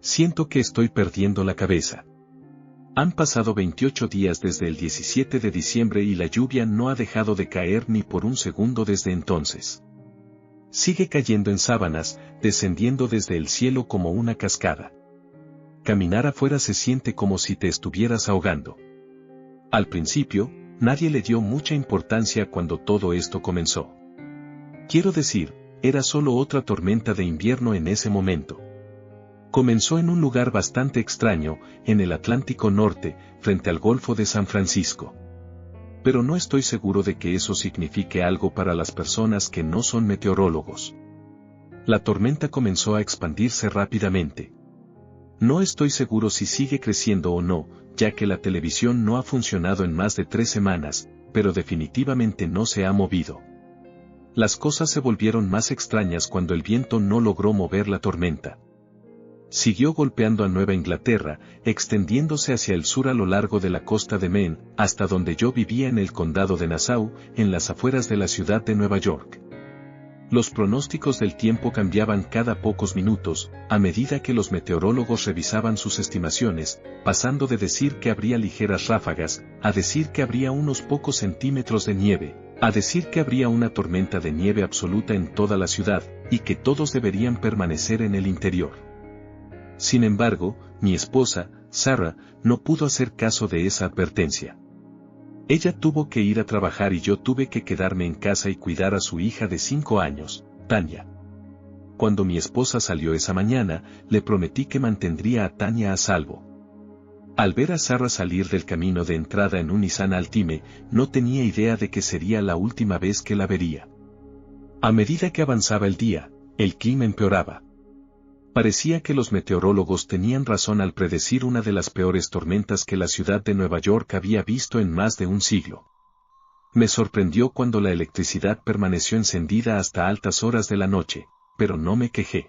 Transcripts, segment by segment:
Siento que estoy perdiendo la cabeza. Han pasado 28 días desde el 17 de diciembre y la lluvia no ha dejado de caer ni por un segundo desde entonces. Sigue cayendo en sábanas, descendiendo desde el cielo como una cascada. Caminar afuera se siente como si te estuvieras ahogando. Al principio, nadie le dio mucha importancia cuando todo esto comenzó. Quiero decir, era solo otra tormenta de invierno en ese momento. Comenzó en un lugar bastante extraño, en el Atlántico Norte, frente al Golfo de San Francisco. Pero no estoy seguro de que eso signifique algo para las personas que no son meteorólogos. La tormenta comenzó a expandirse rápidamente. No estoy seguro si sigue creciendo o no, ya que la televisión no ha funcionado en más de 3 semanas, pero definitivamente no se ha movido. Las cosas se volvieron más extrañas cuando el viento no logró mover la tormenta. Siguió golpeando a Nueva Inglaterra, extendiéndose hacia el sur a lo largo de la costa de Maine, hasta donde yo vivía en el condado de Nassau, en las afueras de la ciudad de Nueva York. Los pronósticos del tiempo cambiaban cada pocos minutos, a medida que los meteorólogos revisaban sus estimaciones, pasando de decir que habría ligeras ráfagas, a decir que habría unos pocos centímetros de nieve, a decir que habría una tormenta de nieve absoluta en toda la ciudad, y que todos deberían permanecer en el interior. Sin embargo, mi esposa, Sarah, no pudo hacer caso de esa advertencia. Ella tuvo que ir a trabajar y yo tuve que quedarme en casa y cuidar a su hija de 5 años, Tanya. Cuando mi esposa salió esa mañana, le prometí que mantendría a Tanya a salvo. Al ver a Sarah salir del camino de entrada en un Nissan Altima, no tenía idea de que sería la última vez que la vería. A medida que avanzaba el día, el clima empeoraba. Parecía que los meteorólogos tenían razón al predecir una de las peores tormentas que la ciudad de Nueva York había visto en más de un siglo. Me sorprendió cuando la electricidad permaneció encendida hasta altas horas de la noche, pero no me quejé.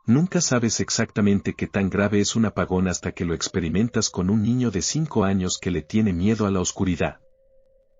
Nunca sabes exactamente qué tan grave es un apagón hasta que lo experimentas con un niño de 5 años que le tiene miedo a la oscuridad.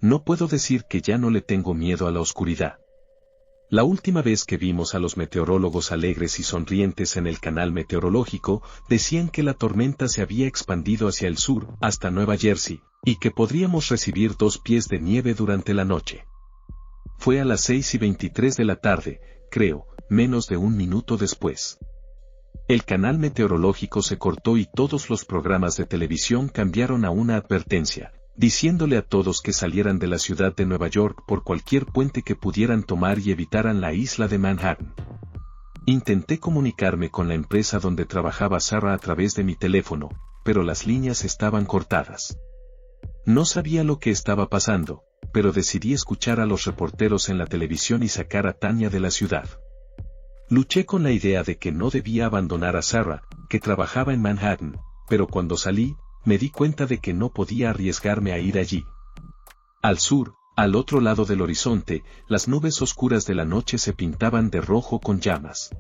No puedo decir que ya no le tengo miedo a la oscuridad. La última vez que vimos a los meteorólogos alegres y sonrientes en el canal meteorológico, decían que la tormenta se había expandido hacia el sur, hasta Nueva Jersey, y que podríamos recibir 2 pies de nieve durante la noche. Fue a las 6:23 de la tarde, creo, menos de un minuto después. El canal meteorológico se cortó y todos los programas de televisión cambiaron a una advertencia, diciéndole a todos que salieran de la ciudad de Nueva York por cualquier puente que pudieran tomar y evitaran la isla de Manhattan. Intenté comunicarme con la empresa donde trabajaba Sarah a través de mi teléfono, pero las líneas estaban cortadas. No sabía lo que estaba pasando, pero decidí escuchar a los reporteros en la televisión y sacar a Tanya de la ciudad. Luché con la idea de que no debía abandonar a Sarah, que trabajaba en Manhattan, pero cuando salí, me di cuenta de que no podía arriesgarme a ir allí. Al sur, al otro lado del horizonte, las nubes oscuras de la noche se pintaban de rojo con llamas.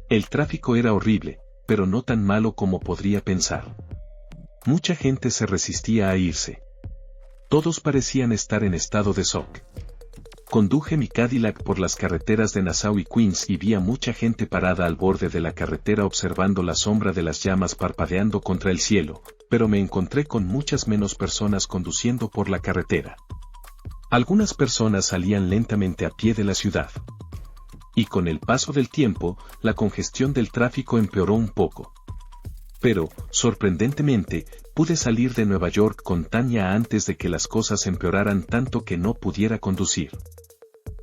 El tráfico era horrible, pero no tan malo como podría pensar. Mucha gente se resistía a irse. Todos parecían estar en estado de shock. Conduje mi Cadillac por las carreteras de Nassau y Queens y vi a mucha gente parada al borde de la carretera observando la sombra de las llamas parpadeando contra el cielo, pero me encontré con muchas menos personas conduciendo por la carretera. Algunas personas salían lentamente a pie de la ciudad. Y con el paso del tiempo, la congestión del tráfico empeoró un poco. Pero, sorprendentemente, pude salir de Nueva York con Tanya antes de que las cosas empeoraran tanto que no pudiera conducir.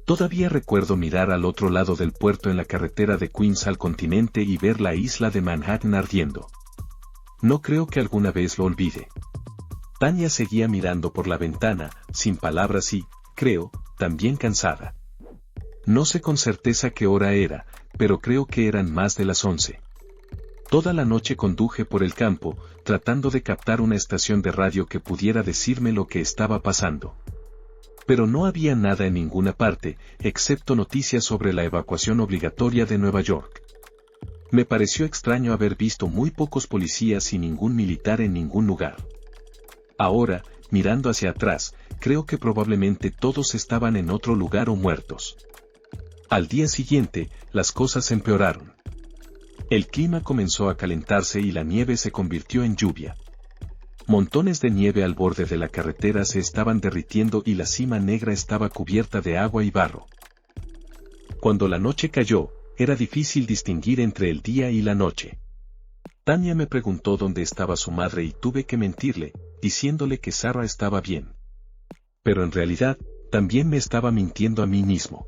Todavía recuerdo mirar al otro lado del puerto en la carretera de Queens al continente y ver la isla de Manhattan ardiendo. No creo que alguna vez lo olvide. Tanya seguía mirando por la ventana, sin palabras y, creo, también cansada. No sé con certeza qué hora era, pero creo que eran más de las 11. Toda la noche conduje por el campo, tratando de captar una estación de radio que pudiera decirme lo que estaba pasando. Pero no había nada en ninguna parte, excepto noticias sobre la evacuación obligatoria de Nueva York. Me pareció extraño haber visto muy pocos policías y ningún militar en ningún lugar. Ahora, mirando hacia atrás, creo que probablemente todos estaban en otro lugar o muertos. Al día siguiente, las cosas empeoraron. El clima comenzó a calentarse y la nieve se convirtió en lluvia. Montones de nieve al borde de la carretera se estaban derritiendo y la cima negra estaba cubierta de agua y barro. Cuando la noche cayó, era difícil distinguir entre el día y la noche. Tania me preguntó dónde estaba su madre y tuve que mentirle, diciéndole que Sarah estaba bien. Pero en realidad, también me estaba mintiendo a mí mismo.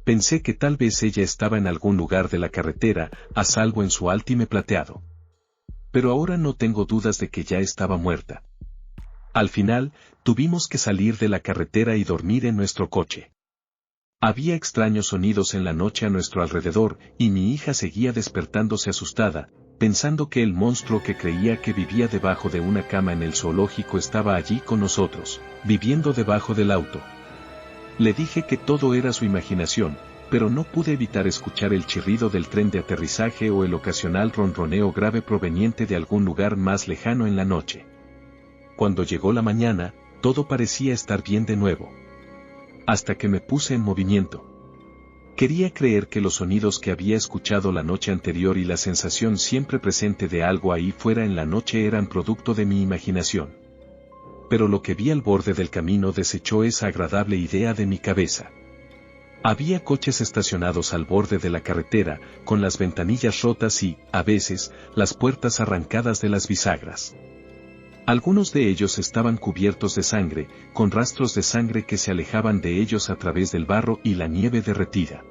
Pensé que tal vez ella estaba en algún lugar de la carretera, a salvo en su Altima plateado. Pero ahora no tengo dudas de que ya estaba muerta. Al final, tuvimos que salir de la carretera y dormir en nuestro coche. Había extraños sonidos en la noche a nuestro alrededor, y mi hija seguía despertándose asustada, pensando que el monstruo que creía que vivía debajo de una cama en el zoológico estaba allí con nosotros, viviendo debajo del auto. Le dije que todo era su imaginación, pero no pude evitar escuchar el chirrido del tren de aterrizaje o el ocasional ronroneo grave proveniente de algún lugar más lejano en la noche. Cuando llegó la mañana, todo parecía estar bien de nuevo. Hasta que me puse en movimiento. Quería creer que los sonidos que había escuchado la noche anterior y la sensación siempre presente de algo ahí fuera en la noche eran producto de mi imaginación. Pero lo que vi al borde del camino desechó esa agradable idea de mi cabeza. Había coches estacionados al borde de la carretera, con las ventanillas rotas y, a veces, las puertas arrancadas de las bisagras. Algunos de ellos estaban cubiertos de sangre, con rastros de sangre que se alejaban de ellos a través del barro y la nieve derretida.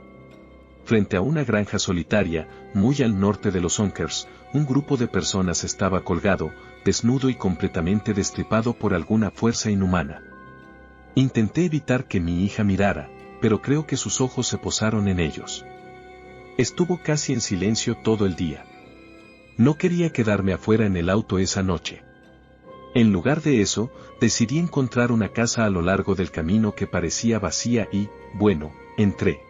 Frente a una granja solitaria, muy al norte de los Onkers, un grupo de personas estaba colgado, desnudo y completamente destripado por alguna fuerza inhumana. Intenté evitar que mi hija mirara, pero creo que sus ojos se posaron en ellos. Estuvo casi en silencio todo el día. No quería quedarme afuera en el auto esa noche. En lugar de eso, decidí encontrar una casa a lo largo del camino que parecía vacía y, bueno, entré.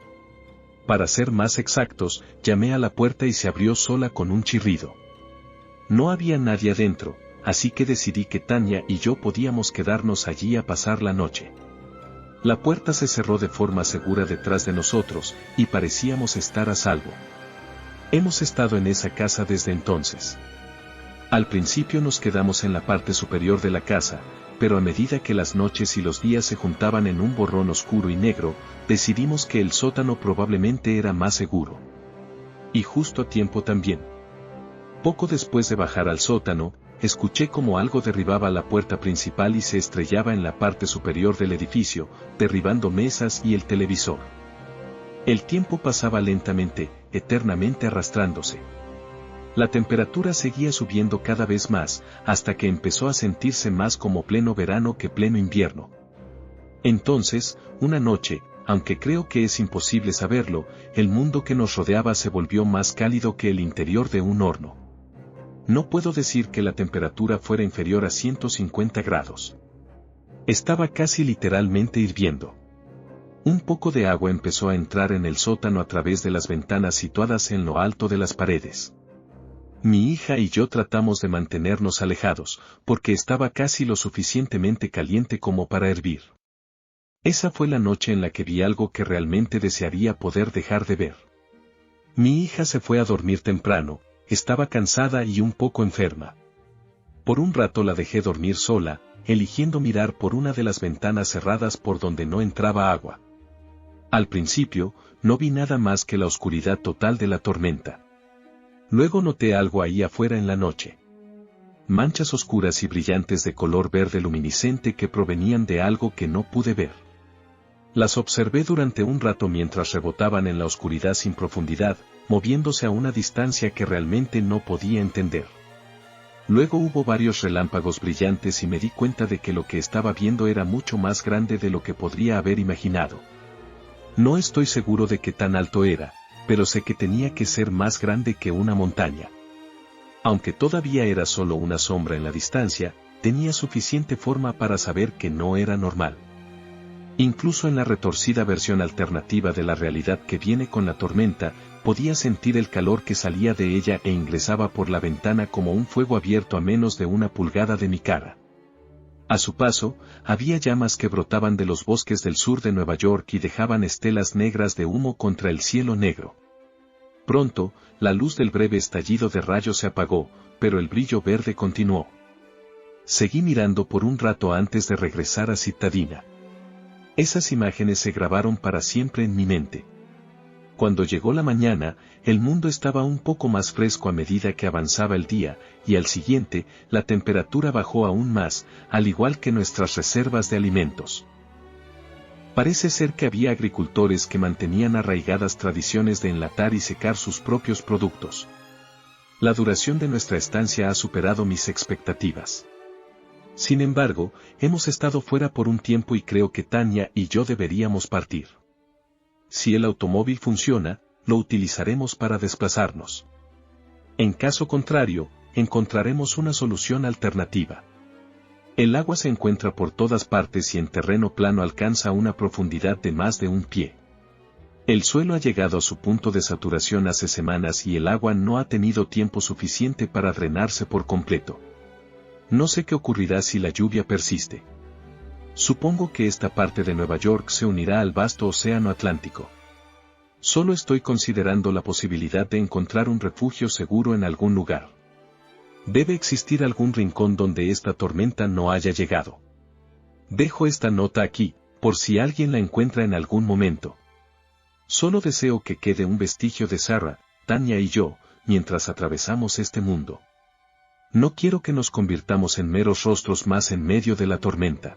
Para ser más exactos, llamé a la puerta y se abrió sola con un chirrido. No había nadie adentro, así que decidí que Tania y yo podíamos quedarnos allí a pasar la noche. La puerta se cerró de forma segura detrás de nosotros, y parecíamos estar a salvo. Hemos estado en esa casa desde entonces. Al principio nos quedamos en la parte superior de la casa, pero a medida que las noches y los días se juntaban en un borrón oscuro y negro, decidimos que el sótano probablemente era más seguro. Y justo a tiempo también. Poco después de bajar al sótano, escuché como algo derribaba la puerta principal y se estrellaba en la parte superior del edificio, derribando mesas y el televisor. El tiempo pasaba lentamente, eternamente arrastrándose. La temperatura seguía subiendo cada vez más, hasta que empezó a sentirse más como pleno verano que pleno invierno. Entonces, una noche, aunque creo que es imposible saberlo, el mundo que nos rodeaba se volvió más cálido que el interior de un horno. No puedo decir que la temperatura fuera inferior a 150 grados. Estaba casi literalmente hirviendo. Un poco de agua empezó a entrar en el sótano a través de las ventanas situadas en lo alto de las paredes. Mi hija y yo tratamos de mantenernos alejados, porque estaba casi lo suficientemente caliente como para hervir. Esa fue la noche en la que vi algo que realmente desearía poder dejar de ver. Mi hija se fue a dormir temprano, estaba cansada y un poco enferma. Por un rato la dejé dormir sola, eligiendo mirar por una de las ventanas cerradas por donde no entraba agua. Al principio, no vi nada más que la oscuridad total de la tormenta. Luego noté algo ahí afuera en la noche. Manchas oscuras y brillantes de color verde luminiscente que provenían de algo que no pude ver. Las observé durante un rato mientras rebotaban en la oscuridad sin profundidad, moviéndose a una distancia que realmente no podía entender. Luego hubo varios relámpagos brillantes y me di cuenta de que lo que estaba viendo era mucho más grande de lo que podría haber imaginado. No estoy seguro de qué tan alto era, pero sé que tenía que ser más grande que una montaña. Aunque todavía era solo una sombra en la distancia, tenía suficiente forma para saber que no era normal. Incluso en la retorcida versión alternativa de la realidad que viene con la tormenta, podía sentir el calor que salía de ella e ingresaba por la ventana como un fuego abierto a menos de 1 pulgada de mi cara. A su paso, había llamas que brotaban de los bosques del sur de Nueva York y dejaban estelas negras de humo contra el cielo negro. Pronto, la luz del breve estallido de rayos se apagó, pero el brillo verde continuó. Seguí mirando por un rato antes de regresar a Citadina. Esas imágenes se grabaron para siempre en mi mente. Cuando llegó la mañana, el mundo estaba un poco más fresco a medida que avanzaba el día, y al siguiente, la temperatura bajó aún más, al igual que nuestras reservas de alimentos. Parece ser que había agricultores que mantenían arraigadas tradiciones de enlatar y secar sus propios productos. La duración de nuestra estancia ha superado mis expectativas. Sin embargo, hemos estado fuera por un tiempo y creo que Tanya y yo deberíamos partir. Si el automóvil funciona, lo utilizaremos para desplazarnos. En caso contrario, encontraremos una solución alternativa. El agua se encuentra por todas partes y en terreno plano alcanza una profundidad de más de 1 pie. El suelo ha llegado a su punto de saturación hace semanas y el agua no ha tenido tiempo suficiente para drenarse por completo. No sé qué ocurrirá si la lluvia persiste. Supongo que esta parte de Nueva York se unirá al vasto océano Atlántico. Solo estoy considerando la posibilidad de encontrar un refugio seguro en algún lugar. Debe existir algún rincón donde esta tormenta no haya llegado. Dejo esta nota aquí, por si alguien la encuentra en algún momento. Solo deseo que quede un vestigio de Sarah, Tanya y yo, mientras atravesamos este mundo. No quiero que nos convirtamos en meros rostros más en medio de la tormenta.